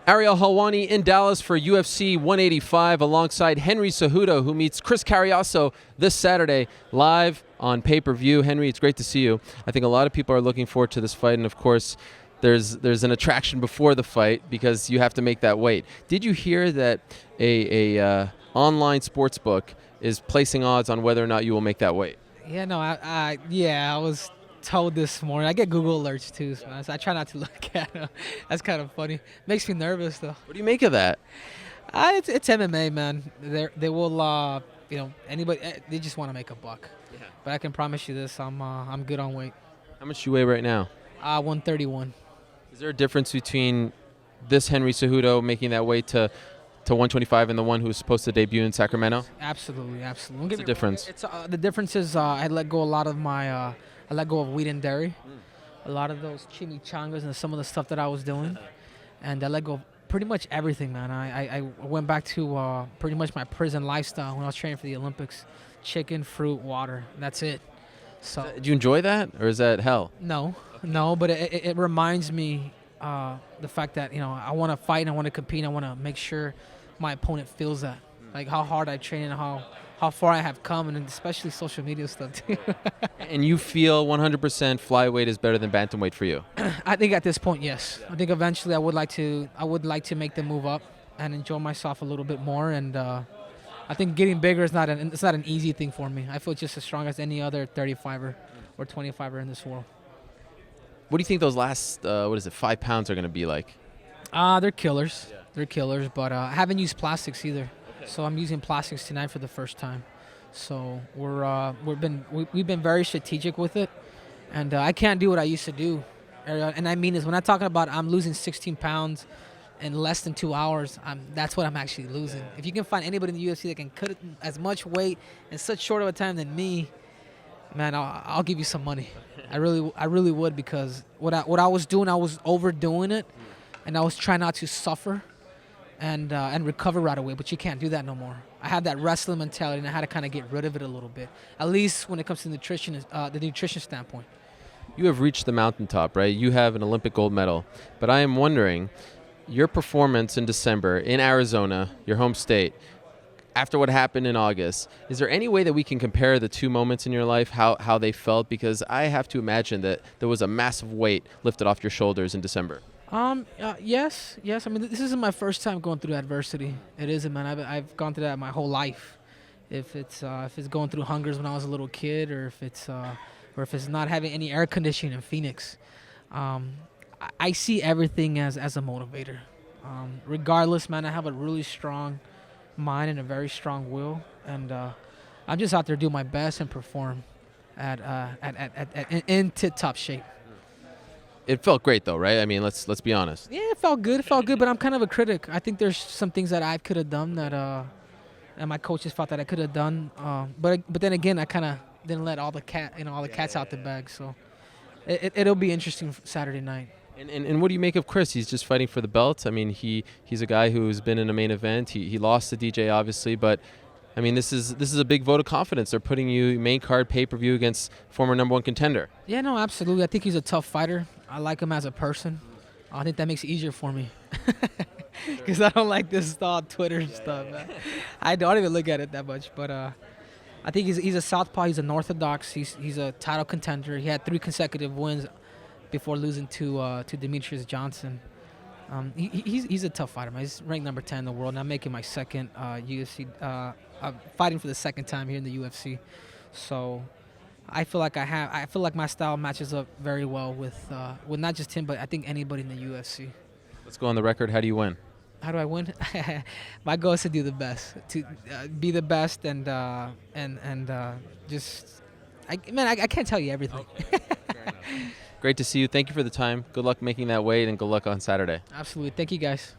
Ariel Helwani in Dallas for UFC 185 alongside Henry Cejudo, who meets Chris Cariaso this Saturday live on pay-per-view. Henry, it's great to see you. I think a lot of people are looking forward to this fight, and of course, there's an attraction before the fight because you have to make that weight. Did you hear that a online sports book is placing odds on whether or not you will make that weight? Yeah, no, I was told this morning. I get Google alerts too, so I try not to look at them. That's kind of funny. Makes me nervous though. What do you make of that? It's MMA, man. They will, anybody. They just want to make a buck. Yeah. But I can promise you this: I'm good on weight. How much do you weigh right now? 131. Is there a difference between this Henry Cejudo making that weight to 125 and the one who was supposed to debut in Sacramento? Absolutely. What's the difference? It's the difference is I let go a lot of my. I let go of wheat and dairy, a lot of those chimichangas and some of the stuff that I was doing, and I let go of pretty much everything, man. I went back to pretty much my prison lifestyle when I was training for the Olympics: chicken, fruit, water. That's it. So. Do you enjoy that, or is that hell? No, but it reminds me the fact that I want to fight and I want to compete. And I want to make sure my opponent feels that, like how hard I train and how far I have come, and especially social media stuff too. And you feel 100% flyweight is better than bantamweight for you? I think at this point, yes. I think eventually I would like to make the move up and enjoy myself a little bit more. And I think getting bigger is not an easy thing for me. I feel just as strong as any other 35er or 25er in this world. What do you think those last 5 pounds are going to be like? They're killers. Yeah. They're killers, but I haven't used plastics either. So I'm using plastics tonight for the first time. So we've been very strategic with it, and I can't do what I used to do. And I mean this when I'm talking about I'm losing 16 pounds in less than 2 hours. That's what I'm actually losing. If you can find anybody in the UFC that can cut as much weight in such short of a time than me, man, I'll give you some money. I really would, because what I was doing, I was overdoing it, and I was trying not to suffer and recover right away, but you can't do that no more. I had that wrestling mentality, and I had to kind of get rid of it a little bit, at least when it comes to nutrition, the nutrition standpoint. You have reached the mountaintop, right? You have an Olympic gold medal, but I am wondering, your performance in December in Arizona, your home state, after what happened in August, is there any way that we can compare the two moments in your life, how they felt? Because I have to imagine that there was a massive weight lifted off your shoulders in December. Yes. I mean, this isn't my first time going through adversity. It isn't, man. I've gone through that my whole life. If it's going through hungers when I was a little kid, or if it's not having any air conditioning in Phoenix, I see everything as a motivator. Regardless, man, I have a really strong mind and a very strong will, and I'm just out there doing my best and perform in tip-top shape. It felt great, though, right? I mean, let's be honest. Yeah, it felt good, but I'm kind of a critic. I think there's some things that I could have done that and my coaches thought that I could have done. But then again, I kind of didn't let all the cats out the bag. So it'll be interesting Saturday night. And what do you make of Chris? He's just fighting for the belt. I mean, he's a guy who's been in a main event. He lost to DJ, obviously, but I mean, this is a big vote of confidence. They're putting you main card pay-per-view against former #1 contender. Yeah, no, absolutely. I think he's a tough fighter. I like him as a person. I think that makes it easier for me, because I don't like this Twitter stuff. Man. I don't even look at it that much, but I think he's a southpaw. He's an orthodox. He's a title contender. He had 3 consecutive wins before losing to Demetrius Johnson. He's a tough fighter, man. He's ranked number 10 in the world, and I'm making my second UFC. I'm fighting for the second time here in the UFC, so I feel like my style matches up very well with not just him, but I think anybody in the UFC. Let's go on the record. How do you win? How do I win? My goal is to do the best, to be the best, and just I can't tell you everything. Okay. Fair enough. Great to see you. Thank you for the time. Good luck making that weight, and good luck on Saturday. Absolutely. Thank you, guys.